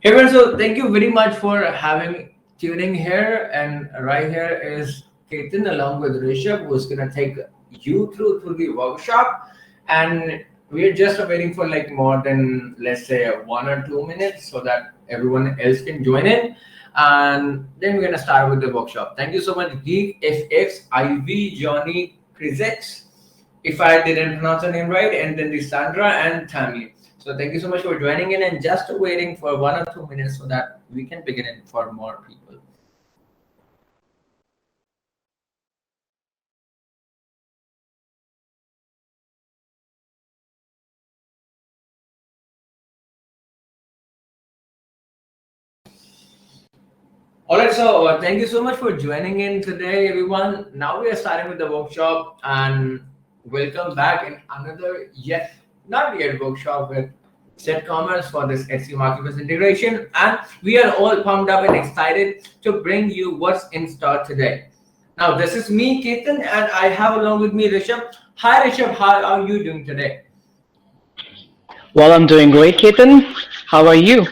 Hey, man, so thank you very much for having tuning here. And right here is Ketan along with Rishabh, who's gonna take you through the workshop. And we're just waiting for like more than let's say 1 or 2 minutes so that everyone else can join in. And then we're gonna start with the workshop. Thank you so much, Geek FX, IV, Johnny, Krizex, if I didn't pronounce the name right, and then the Sandra and Tammy. So thank you so much for joining in and just waiting for 1 or 2 minutes so that we can begin it for more people. All right, so thank you so much for joining in today, everyone. Now we are starting with the workshop, and welcome back in another yet not yet workshop with CedCommerce for this Etsy marketplace integration. And we are all pumped up and excited to bring you what's in store today. Now, this is me, Ketan, and I have along with me Rishabh. Hi, Rishabh. How are you doing today? Well, I'm doing great, Ketan. How are you?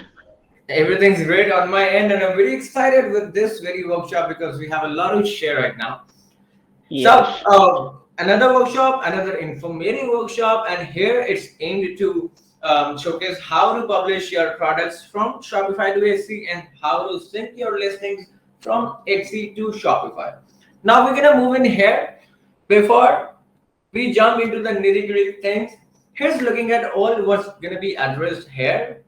Everything's great on my end, and I'm very excited with this very workshop because we have a lot to share right now. So, Yes. another workshop, another informative workshop, and here it's aimed to showcase how to publish your products from Shopify to Etsy and how to sync your listings from Etsy to Shopify. Now, we're gonna move in here. Before we jump into the nitty-gritty things, here's looking at all what's gonna be addressed here.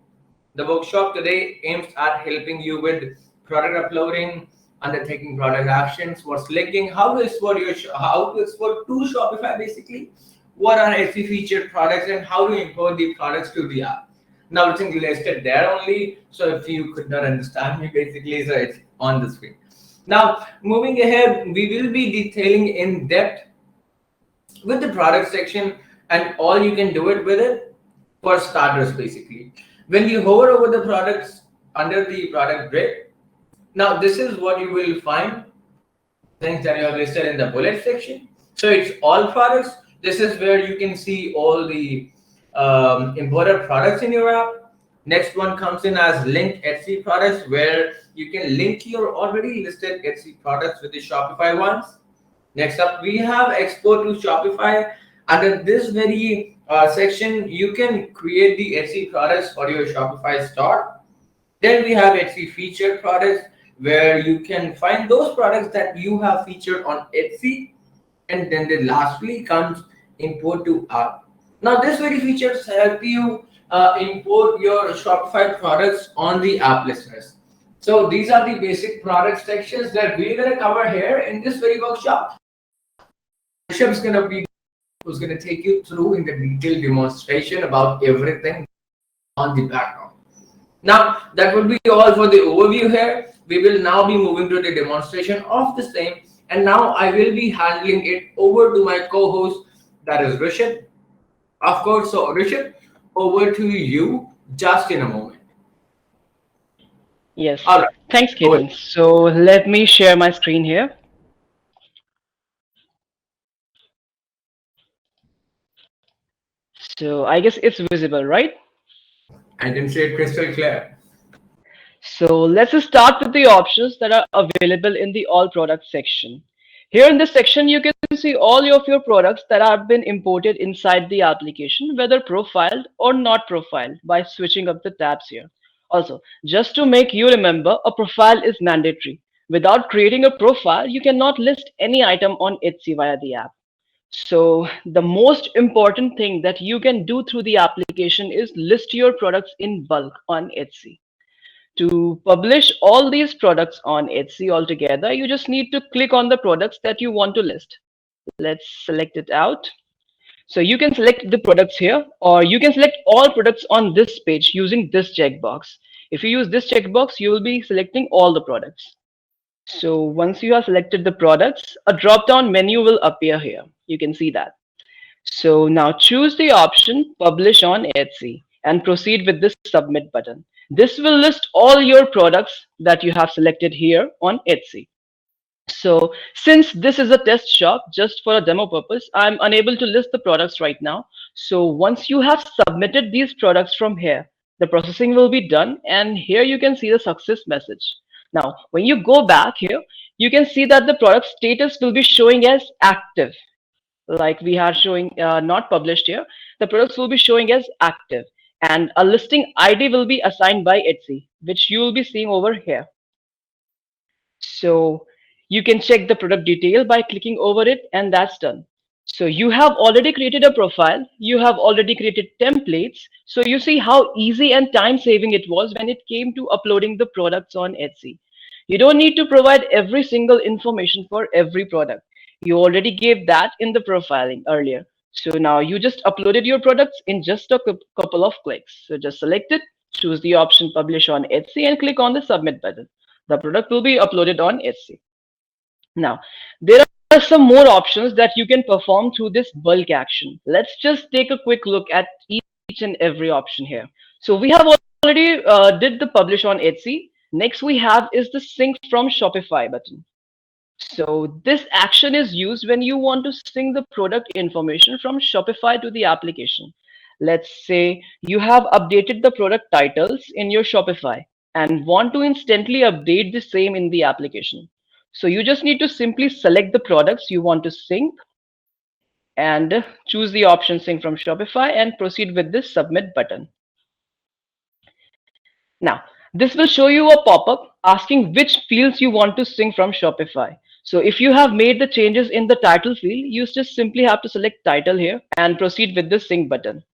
The workshop today aims at helping you with product uploading, undertaking product actions, what's linking, how to export how to export to Shopify basically, what are Etsy featured products, and how to import the products to the app. Now it's listed there only, so if you could not understand me basically, so it's on the screen. Now moving ahead, we will be detailing in depth with the product section and all you can do it with it. For starters basically, when you hover over the products under the product grid, now this is what you will find, things that you have listed in the bullet section. So it's all products. This is where you can see all the imported products in your app. Next one comes in as link Etsy products, where you can link your already listed Etsy products with the Shopify ones. Next up, we have export to Shopify. Under this very section, you can create the Etsy products for your Shopify store. Then we have Etsy featured products, where you can find those products that you have featured on Etsy. And then the lastly comes import to app. Now this very features help you import your Shopify products on the app listeners. So these are the basic product sections that we're gonna cover here in this very workshop. Rishabh's gonna be who's gonna take you through in the detailed demonstration about everything on the background. Now, that would be all for the overview here. We will now be moving to the demonstration of the same. And now I will be handling it over to my co-host, that is Rishabh. Of course, so Rishabh, over to you just in a moment. Yes. All right, Thanks, over. Ketan. So let me share my screen here. So I guess it's visible, right? I can say it crystal clear. So let's just start with the options that are available in the all products section. Here in this section, you can see all of your products that have been imported inside the application, whether profiled or not profiled, by switching up the tabs here. Also, just to make you remember, a profile is mandatory. Without creating a profile, you cannot list any item on Etsy via the app. So, the most important thing that you can do through the application is list your products in bulk on Etsy. To publish all these products on Etsy altogether, you just need to click on the products that you want to list. Let's select it out. So you can select the products here, or you can select all products on this page using this checkbox. If you use this checkbox, you will be selecting all the products. So once you have selected the products, a drop down menu will appear here. You can see that. So now choose the option Publish on Etsy and proceed with this Submit button. This will list all your products that you have selected here on Etsy. So since this is a test shop just for a demo purpose, I'm unable to list the products right now. So once you have submitted these products from here, The processing will be done, and here you can see the success message. Now, when you go back here, you can see that the product status will be showing as active, like we are showing not published here. The products will be showing as active, and a listing ID will be assigned by Etsy, which you will be seeing over here. So you can check the product detail by clicking over it, and that's done. So you have already created a profile, you have already created templates. So you see how easy and time saving it was when it came to uploading the products on Etsy. You don't need to provide every single information for every product. You already gave that in the profiling earlier. So now you just uploaded your products in just a couple of clicks. So just select it, choose the option publish on Etsy, and click on the submit button. The product will be uploaded on Etsy. Now, there are some more options that you can perform through this bulk action. Let's just take a quick look at each and every option here. So we have already did the publish on Etsy. Next we have is the sync from Shopify button. So this action is used when you want to sync the product information from Shopify to the application. Let's say you have updated the product titles in your Shopify and want to instantly update the same in the application. So you just need to simply select the products you want to sync and choose the option sync from Shopify and proceed with this submit button. Now, this will show you a pop-up asking which fields you want to sync from Shopify. So if you have made the changes in the title field, you just simply have to select title here and proceed with the sync button.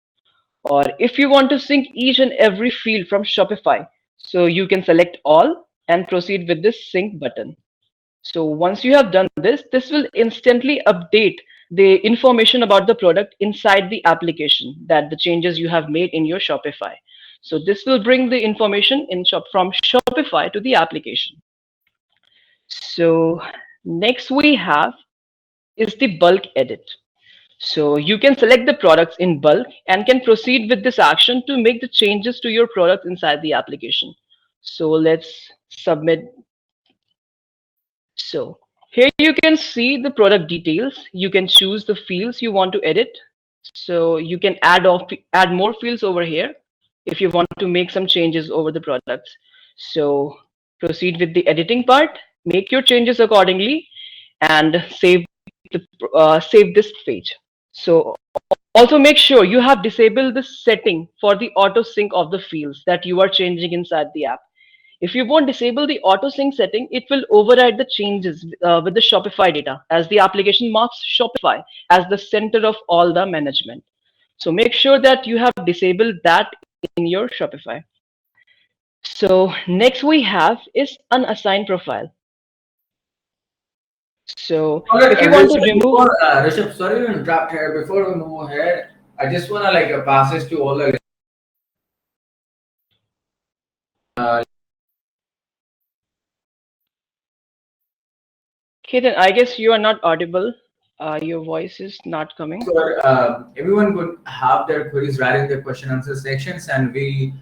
Or if you want to sync each and every field from Shopify, so you can select all and proceed with this sync button. So once you have done this, this will instantly update the information about the product inside the application, that the changes you have made in your Shopify. So this will bring the information from Shopify to the application. So next we have is the bulk edit. So you can select the products in bulk and can proceed with this action to make the changes to your product inside the application. So let's submit. So here you can see the product details. You can choose the fields you want to edit. So you can add more fields over here if you want to make some changes over the products. So proceed with the editing part, make your changes accordingly, and save this page. So also make sure you have disabled the setting for the auto sync of the fields that you are changing inside the app. If you won't disable the auto sync setting, it will override the changes with the Shopify data, as the application marks Shopify as the center of all the management. So make sure that you have disabled that in your Shopify. So next we have is unassigned profile. So if you want to remove, Rishabh, sorry to interrupt here. Before we move ahead, I just wanna pass this to all the okay, then I guess you are not audible. Your voice is not coming. So everyone could have their queries right in the question answer sections, and we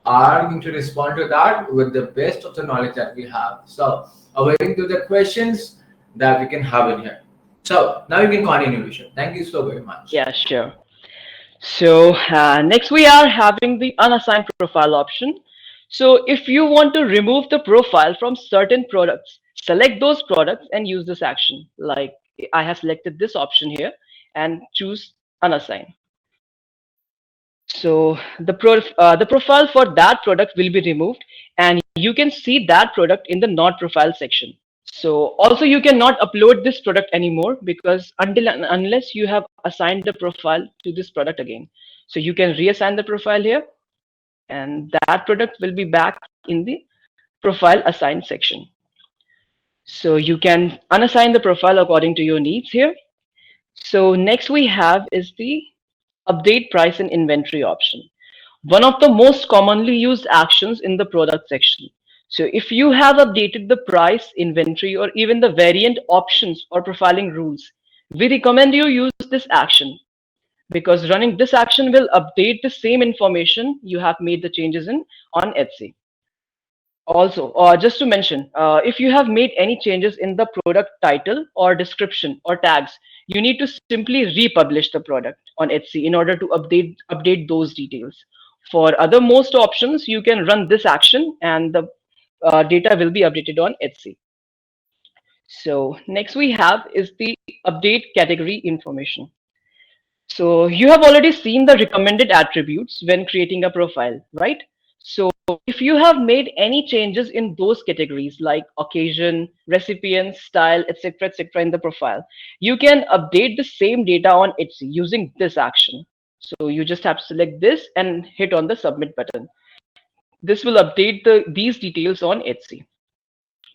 are going to respond to that with the best of the knowledge that we have. So awaiting to the questions that we can have in here. So now you can continue, Rishabh. Thank you so very much. Yeah, sure. So next we are having the unassigned profile option. So if you want to remove the profile from certain products, select those products and use this action. Like I have selected this option here and choose unassigned. So the profile for that product will be removed, and you can see that product in the not profile section. So also you cannot upload this product anymore, because unless you have assigned the profile to this product again. So you can reassign the profile here, and that product will be back in the profile assigned section. So you can unassign the profile according to your needs here. So next we have is the update price and inventory option. One of the most commonly used actions in the product section. So if you have updated the price, inventory, or even the variant options or profiling rules, we recommend you use this action, because running this action will update the same information you have made the changes in on Etsy. Also, just to mention, if you have made any changes in the product title or description or tags, you need to simply republish the product on Etsy in order to update those details. For other most options, you can run this action and the data will be updated on Etsy. So next we have is the update category information. So you have already seen the recommended attributes when creating a profile, right? So if you have made any changes in those categories like occasion, recipient, style, etc., in the profile, you can update the same data on Etsy using this action. So you just have to select this and hit on the submit button. This will update these details on Etsy.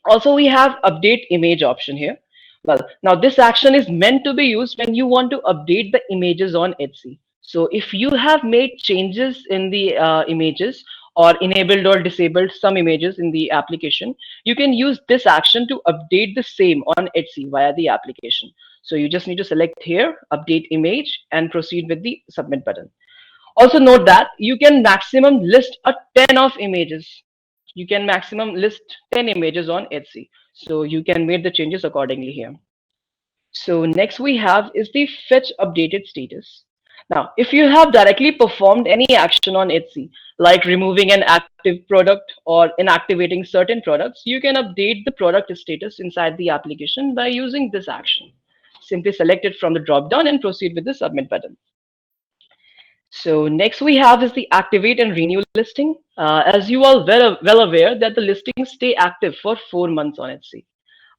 Also, we have update image option here. Well, now this action is meant to be used when you want to update the images on Etsy. So if you have made changes in the images or enabled or disabled some images in the application, you can use this action to update the same on Etsy via the application. So you just need to select here, update image, and proceed with the submit button. Also note that you can maximum list a 10 of images. You can maximum list 10 images on Etsy. So you can make the changes accordingly here. So next we have is the fetch updated status. Now, if you have directly performed any action on Etsy, like removing an active product or inactivating certain products, you can update the product status inside the application by using this action. Simply select it from the drop down and proceed with the submit button. So next we have is the activate and renew listing. As you are well aware that the listings stay active for 4 months on Etsy.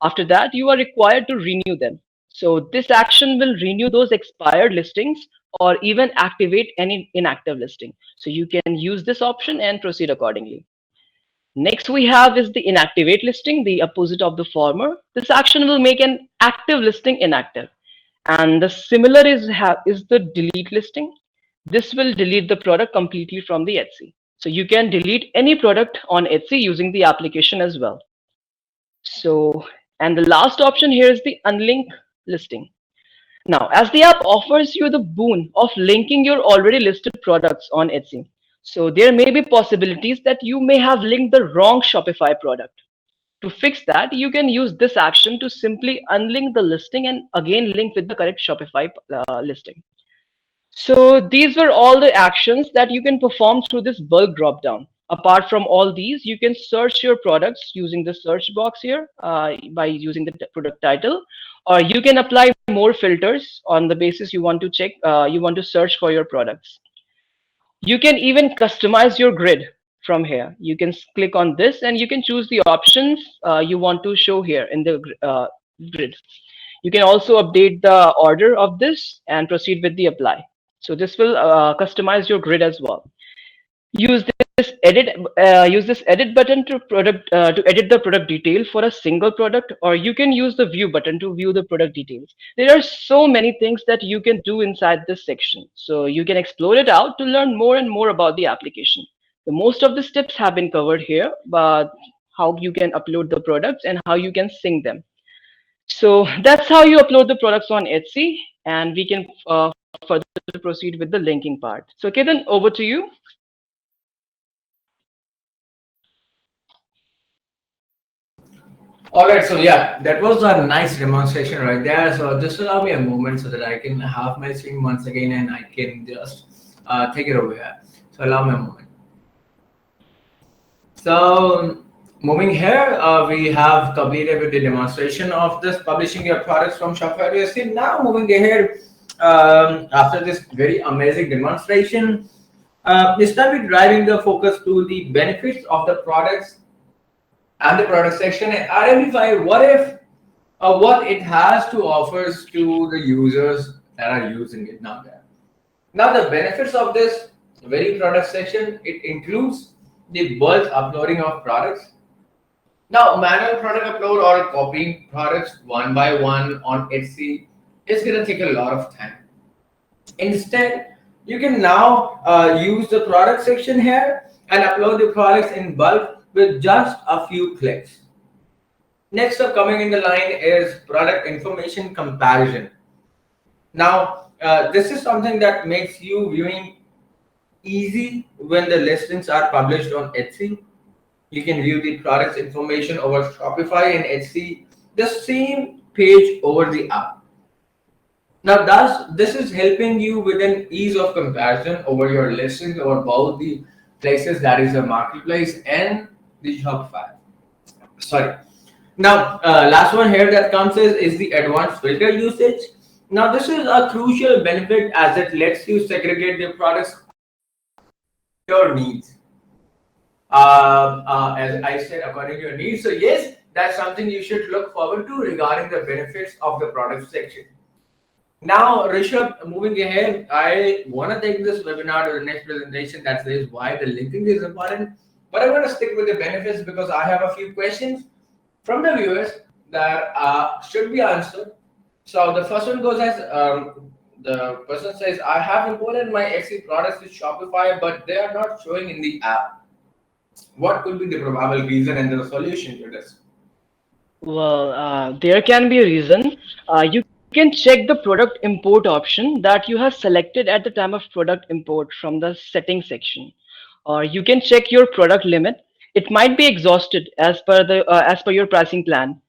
After that, you are required to renew them. So this action will renew those expired listings or even activate any inactive listing. So you can use this option and proceed accordingly. Next we have is the inactivate listing, the opposite of the former. This action will make an active listing inactive. And the similar is the delete listing. This will delete the product completely from the Etsy. So you can delete any product on Etsy using the application as well. So, and the last option here is the unlink listing. Now, as the app offers you the boon of linking your already listed products on Etsy, so there may be possibilities that you may have linked the wrong Shopify product. To fix that, you can use this action to simply unlink the listing and again link with the correct Shopify listing. So these were all the actions that you can perform through this bulk dropdown. Apart from all these, you can search your products using the search box here by using the product title, or you can apply more filters on the basis you want to check, you want to search for your products. You can even customize your grid from here. You can click on this and you can choose the options you want to show here in the grid. You can also update the order of this and proceed with the apply. So this will customize your grid as well. Use this edit button to edit the product detail for a single product, or you can use the view button to view the product details. There are so many things that you can do inside this section, so you can explore it out to learn more and more about the application. The most of the steps have been covered here, but how you can upload the products and how you can sync them. So that's how you upload the products on Etsy, and we can further proceed with the linking part. So Ketan, over to you. All right, so yeah, that was a nice demonstration right there. So just allow me a moment so that I can have my screen once again and I can just take it over here. So allow me a moment. So moving here, we have completed with the demonstration of this publishing your products from Shopify-Etsy. Now moving ahead, after this very amazing demonstration, we started driving the focus to the benefits of the products and the product section and identify what it has to offers to the users that are using it now there. Now the benefits of this very product section, it includes the bulk uploading of products. Now manual product upload or copying products one by one on Etsy is going to take a lot of time. Instead, you can now use the product section here and upload the products in bulk with just a few clicks. Next up coming in the line is product information comparison. Now, this is something that makes you viewing easy when the listings are published on Etsy. You can view the product's information over Shopify and Etsy, the same page over the app. Now, thus, this is helping you with an ease of comparison over your listings over both the places, that is the marketplace and the Shopify. Sorry. Now, last one here that comes is the advanced filter usage. Now, this is a crucial benefit as it lets you segregate the products your needs. As I said, according to your needs. So yes, that's something you should look forward to regarding the benefits of the product section. Now, Rishabh, moving ahead, I want to take this webinar to the next presentation that says why the linking is important. But I want to stick with the benefits because I have a few questions from the viewers that should be answered. So the first one goes as the person says, I have imported my Etsy products to Shopify, but they are not showing in the app. What could be the probable reason and the solution to this? Well, there can be a reason. You can check the product import option that you have selected at the time of product import from the settings section, or you can check your product limit. It might be exhausted as per your pricing plan.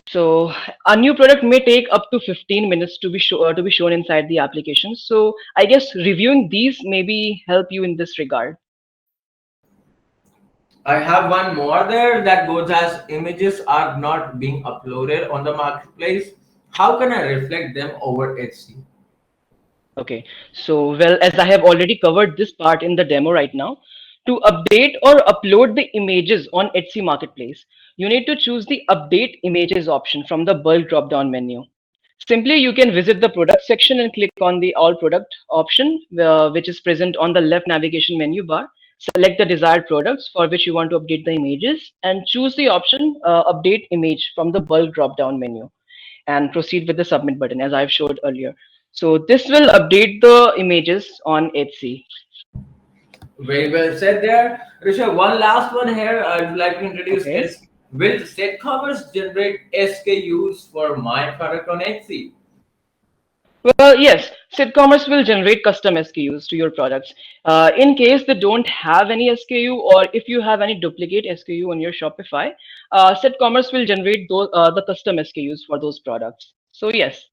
So a new product may take up to 15 minutes to be shown inside the application. So I guess reviewing these maybe help you in this regard. I have one more there that goes as images are not being uploaded on the marketplace. How can I reflect them over Etsy? Okay, so well, as I have already covered this part in the demo right now, to update or upload the images on Etsy Marketplace, you need to choose the Update Images option from the bulk drop-down menu. Simply, you can visit the product section and click on the All Product option, which is present on the left navigation menu bar. Select the desired products for which you want to update the images and choose the option Update Image from the bulk drop-down menu and proceed with the submit button as I've showed earlier. So this will update the images on Etsy. Very well said there. Rishabh, one last one here I'd like to introduce Okay. is, will CedCommerce generate SKUs for my product on Etsy? Well, yes, CedCommerce will generate custom SKUs to your products. In case they don't have any SKU or if you have any duplicate SKU on your Shopify, CedCommerce will generate the custom SKUs for those products. So yes.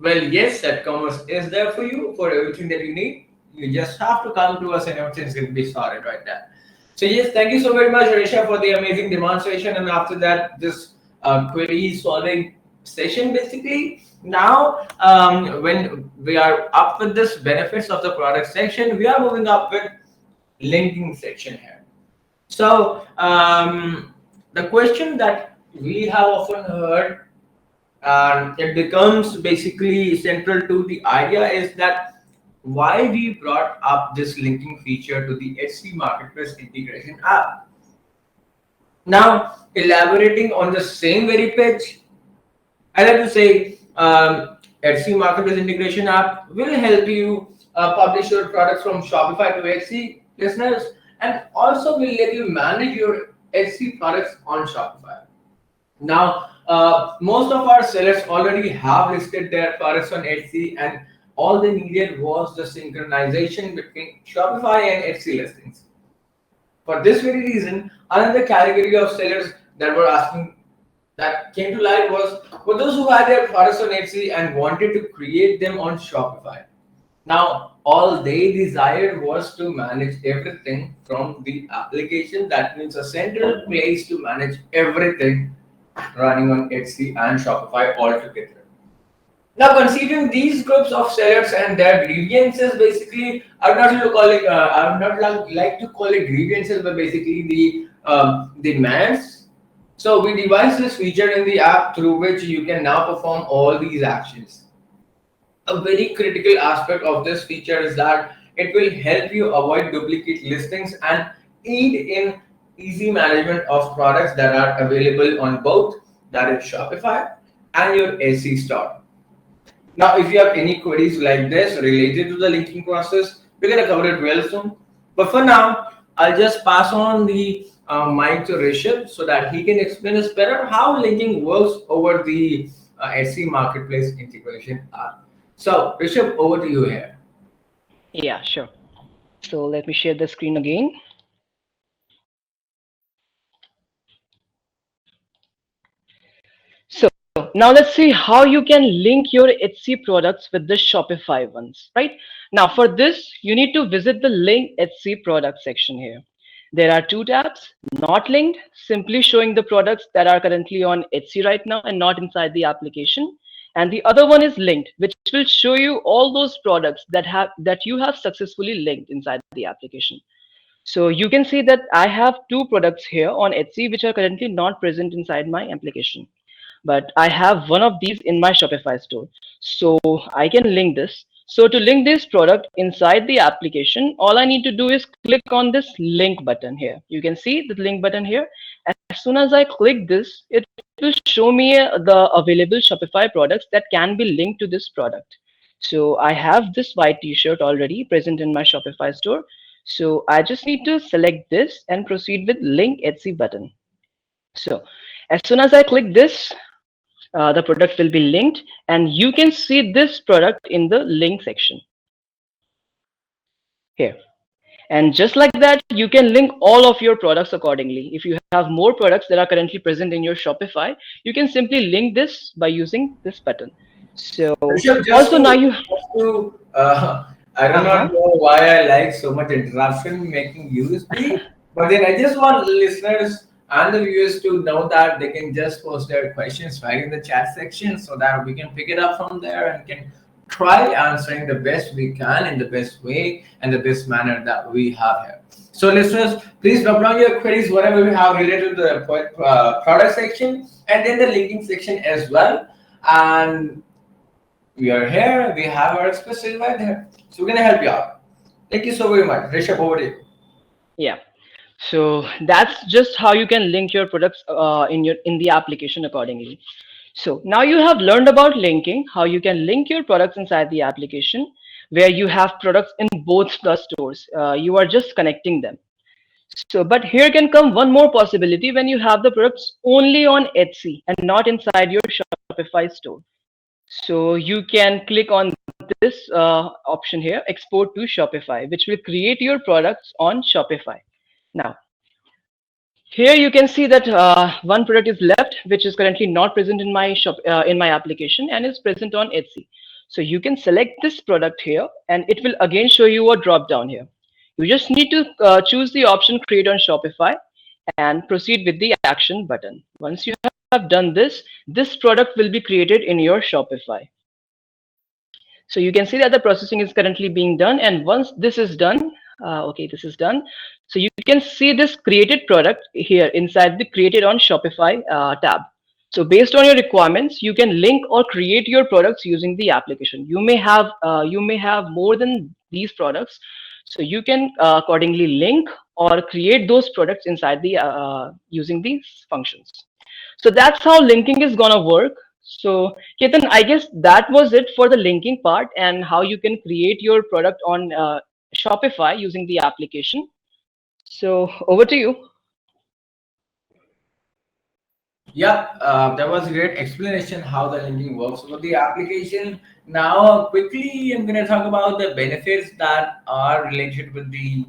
Well, yes, CedCommerce is there for you for everything that you need. You just have to come to us and everything's going to be sorted right there. So yes, thank you so very much, Risha, for the amazing demonstration. And after that, this query solving session basically. Now, when we are up with this benefits of the product section, we are moving up with linking section here. So the question that we have often heard, and it becomes basically central to the idea, is that why we brought up this linking feature to the Etsy Marketplace integration app. Now, elaborating on the same very page, I like to say Etsy Marketplace integration app will help you publish your products from Shopify to Etsy listeners, and also will let you manage your Etsy products on Shopify. Now, most of our sellers already have listed their products on Etsy, and all they needed was the synchronization between Shopify and Etsy listings. For this very reason, another category of sellers that were asking that came to light was for those who had their products on Etsy and wanted to create them on Shopify. Now, all they desired was to manage everything from the application. That means a central place to manage everything running on Etsy and Shopify altogether. Now, considering these groups of sellers and their grievances, basically, I would not call it. I would not like to call it grievances, but basically the demands. So we devised this feature in the app through which you can now perform all these actions. A very critical aspect of this feature is that it will help you avoid duplicate listings and aid in easy management of products that are available on both, that is Shopify and your Etsy store. Now, if you have any queries like this related to the linking process, we're going to cover it well soon. But for now, I'll just pass on the mic to Rishabh so that he can explain us better how linking works over the Etsy Marketplace integration app. So, Rishabh, over to you here. Yeah, sure. So let me share the screen again. So now let's see how you can link your Etsy products with the Shopify ones, right? Now for this, you need to visit the link Etsy product section here. There are two tabs, not linked, simply showing the products that are currently on Etsy right now and not inside the application. And the other one is linked, which will show you all those products that you have successfully linked inside the application. So you can see that I have two products here on Etsy which are currently not present inside my application, but I have one of these in my Shopify store. So I can link this. So to link this product inside the application, all I need to do is click on this link button here. You can see the link button here. As soon as I click this, it will show me the available Shopify products that can be linked to this product. So I have this white t-shirt already present in my Shopify store. So I just need to select this and proceed with link Etsy button. So as soon as I click this, the product will be linked, and you can see this product in the link section here. And just like that, you can link all of your products accordingly. If you have more products that are currently present in your Shopify, you can simply link this by using this button. So Rishabh, also now you I do not uh-huh. know why I like so much interruption making you speak, but then I just want listeners and the viewers to know that they can just post their questions right in the chat section so that we can pick it up from there and can try answering the best we can in the best way and the best manner that we have here. So listeners, please drop down your queries, whatever we have related to the product section and then the linking section as well. And we are here, we have our specialist right here. So we're gonna help you out. Thank you so very much. Rishabh, over to you. Yeah. So that's just how you can link your products in the application accordingly. So now you have learned about linking, how you can link your products inside the application where you have products in both the stores. You are just connecting them. So, but here can come one more possibility when you have the products only on Etsy and not inside your Shopify store. So you can click on this option here, export to Shopify, which will create your products on Shopify. Now, here you can see that one product is left, which is currently not present in my in my application and is present on Etsy. So you can select this product here, and it will again show you a drop down here. You just need to choose the option create on Shopify and proceed with the action button. Once you have done this, this product will be created in your Shopify. So you can see that the processing is currently being done. And once this is done, okay, this is done. So you can see this created product here inside the created on Shopify tab. So based on your requirements, you can link or create your products using the application. You may have more than these products. So you can accordingly link or create those products inside the using these functions. So that's how linking is gonna work. So Ketan, I guess that was it for the linking part and how you can create your product on Shopify using the application. So over to you. Yeah, that was a great explanation how the linking works with the application. Now, quickly, I'm going to talk about the benefits that are related with the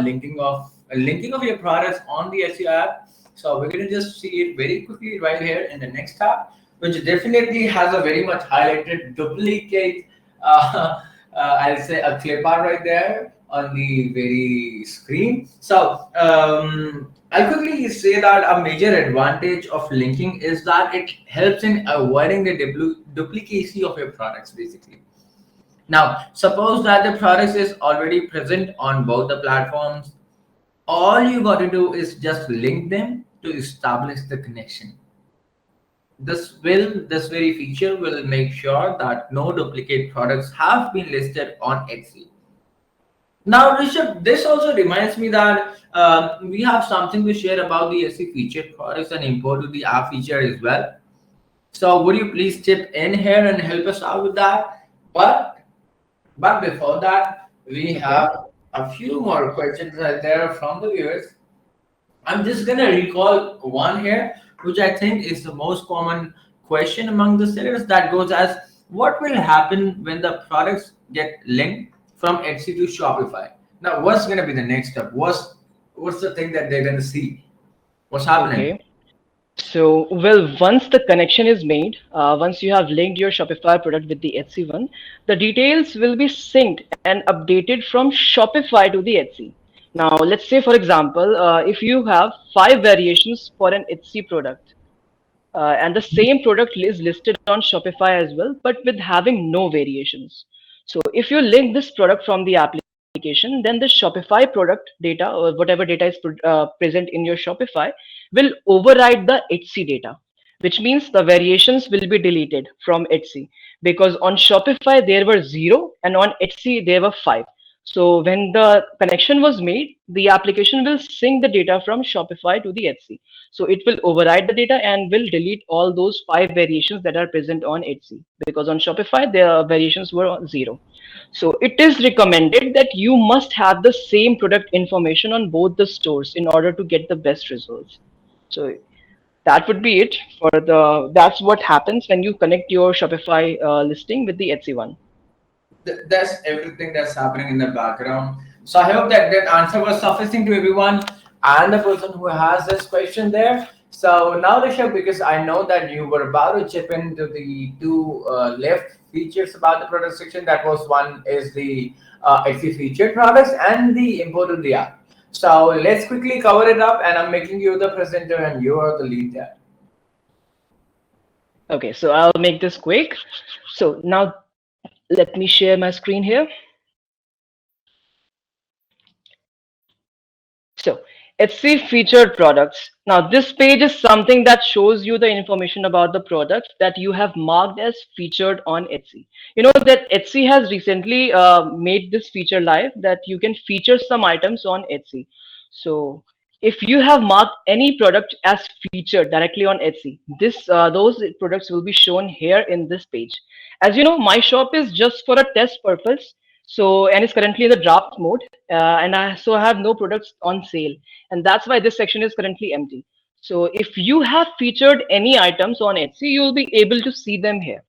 linking of your products on the SEO app. So we're going to just see it very quickly right here in the next tab, which definitely has a very much highlighted duplicate. I'll say a clip art right there on the very screen. So I'll quickly say that a major advantage of linking is that it helps in avoiding the duplicacy of your products basically. Now, suppose that the product is already present on both the platforms. All you got to do is just link them to establish the connection. This very feature will make sure that no duplicate products have been listed on Etsy. Now, Rishabh, this also reminds me that we have something to share about the SE featured products and import to the app feature as well. So, would you please chip in here and help us out with that? But before that, we Okay. have a few more questions right there from the viewers. I'm just gonna recall one here, which I think is the most common question among the sellers that goes as what will happen when the products get linked from Etsy to Shopify? Now, what's gonna be the next step? What's the thing that they're gonna see? What's happening? Okay. So, well, once the connection is made, once you have linked your Shopify product with the Etsy one, the details will be synced and updated from Shopify to the Etsy. Now, let's say, for example, if you have five variations for an Etsy product, and the same product is listed on Shopify as well, but with having no variations. So if you link this product from the application, then the Shopify product data or whatever data is present in your Shopify will override the Etsy data, which means the variations will be deleted from Etsy, because on Shopify there were zero and on Etsy there were five. So when the connection was made, the application will sync the data from Shopify to the Etsy. So it will override the data and will delete all those five variations that are present on Etsy, because on Shopify the variations were zero. So it is recommended that you must have the same product information on both the stores in order to get the best results. So that would be it for the. That's what happens when you connect your Shopify listing with the Etsy one. That's everything that's happening in the background. So I hope that that answer was sufficient to everyone and the person who has this question there. So now, Rishabh, because I know that you were about to chip into the two left features about the product section. That was one is the Etsy featured products and the import of the app. So let's quickly cover it up, and I'm making you the presenter and you are the lead there. Okay, so I'll make this quick. So now let me share my screen here. So Etsy featured products. Now this page is something that shows you the information about the products that you have marked as featured on Etsy. You know that Etsy has recently made this feature live that you can feature some items on Etsy. So if you have marked any product as featured directly on Etsy, this those products will be shown here in this page. As you know, my shop is just for a test purpose, so and it's currently in the draft mode, and I have no products on sale, and that's why this section is currently empty. So if you have featured any items on Etsy, you'll be able to see them here.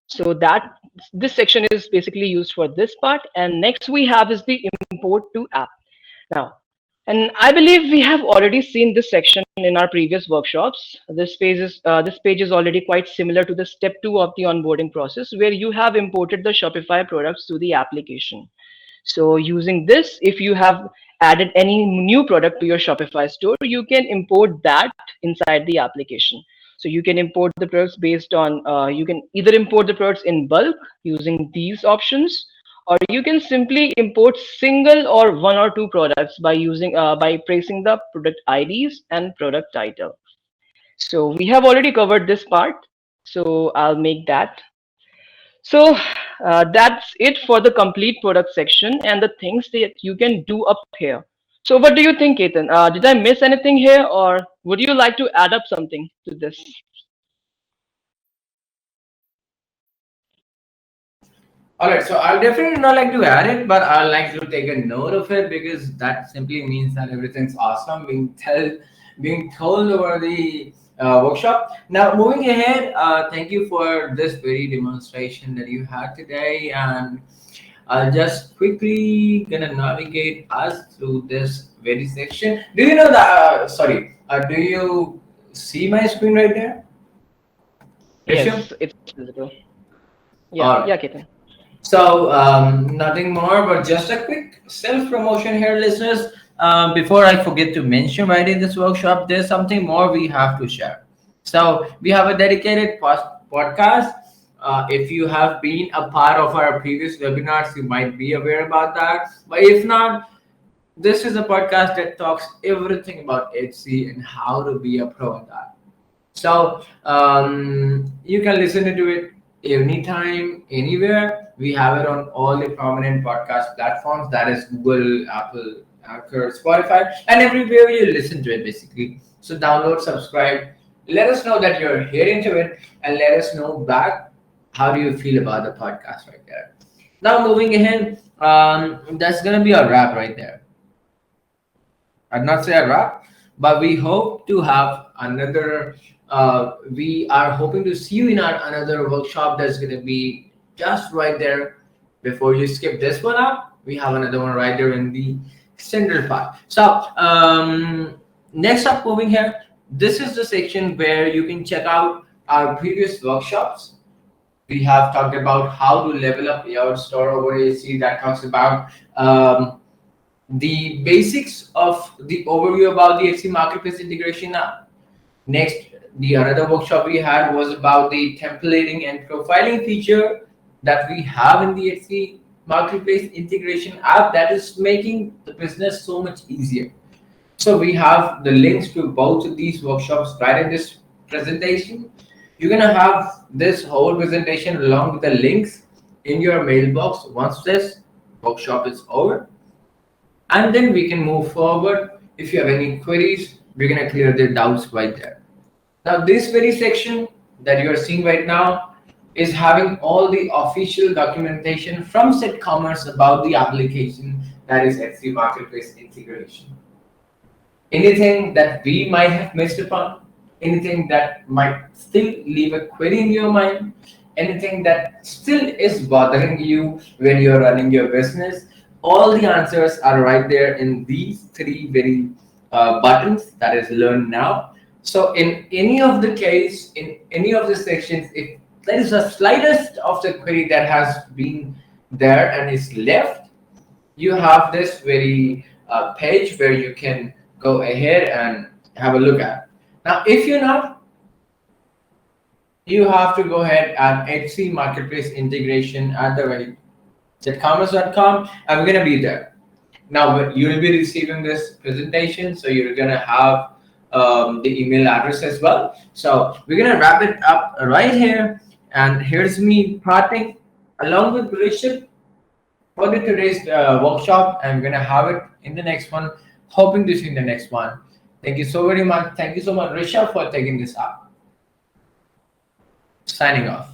So that this section is basically used for this part, and next we have is the import to app. Now, and I believe we have already seen this section in our previous workshops. This page is already quite similar to the step two of the onboarding process, where you have imported the Shopify products to the application. So using this, if you have added any new product to your Shopify store, you can import that inside the application. So you can import the products based on, you can either import the products in bulk using these options, or you can simply import single or one or two products by using, by pressing the product IDs and product title. So we have already covered this part. So I'll make that. So that's it for the complete product section and the things that you can do up here. So what do you think, Ethan? Did I miss anything here, or would you like to add up something to this? All right, so I'll definitely not like to add it, but I'll like to take a note of it because that simply means that everything's awesome being told over the workshop. Now, moving ahead, thank you for this very demonstration that you had today, and I'll just quickly gonna navigate us through this very section. Do you know that? Sorry, do you see my screen right there, Rishabh? Yes, it's visible. Yeah, All right. yeah, Ketan. So, nothing more, but just a quick self promotion here, listeners. Before I forget to mention right in this workshop, there's something more we have to share. So, we have a dedicated podcast. If you have been a part of our previous webinars, you might be aware about that. But if not, this is a podcast that talks everything about Etsy and how to be a pro at that. So you can listen to it anytime, anywhere. We have it on all the prominent podcast platforms. That is Google, Apple, Anchor, Spotify, and everywhere you listen to it, basically. So download, subscribe. Let us know that you're hearing to it, and let us know back how do you feel about the podcast right there. Now moving ahead, that's gonna be a wrap right there. I'd not say a wrap, but we hope to have another. We are hoping to see you in our another workshop that's going to be just right there. Before you skip this one up, we have another one right there in the central part. So next up, moving here, this is the section where you can check out our previous workshops. We have talked about how to level up your store over AC. That talks about the basics of the overview about the Etsy marketplace integration. Next, the another workshop we had was about the templating and profiling feature that we have in the Etsy marketplace integration app that is making the business so much easier. So we have the links to both of these workshops right in this presentation. You're gonna have this whole presentation along with the links in your mailbox once this workshop is over. And then we can move forward. If you have any queries, we're gonna clear the doubts right there. Now, this very section that you are seeing right now is having all the official documentation from CedCommerce about the application that is Etsy Marketplace integration. Anything that we might have missed upon, anything that might still leave a query in your mind, anything that still is bothering you when you're running your business, all the answers are right there in these three very buttons, that is learn now. So in any of the case, in any of the sections, if there is a slightest of the query that has been there and is left, you have this very page where you can go ahead and have a look at. Now, if you're not, you have to go ahead and Etsy Marketplace integration at the rate CedCommerce.com, and we're gonna be there. Now you'll be receiving this presentation, so you're gonna have the email address as well. So we're gonna wrap it up right here, and here's me parting along with Rishabh for the today's workshop, and we're gonna have it in the next one. Hoping to see you in the next one. Thank you so very much. Thank you so much, Rishabh, for taking this up. Signing off.